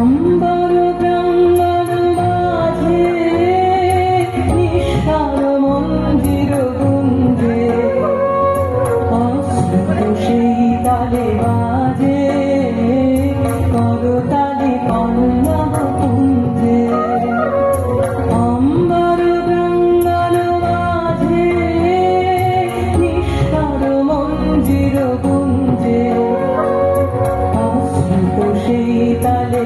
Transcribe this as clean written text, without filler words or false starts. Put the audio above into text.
অম্বর প্রাঙ্গণ মাঝে নিঃসার মন্দির গুঞ্জে অশ্রুত সেই তালে বাজে করতালি পল্লব কুঞ্জে। অম্বর প্রাঙ্গণ মাঝে নিঃসার মন্দির গুঞ্জে অশ্রুত সেই তালে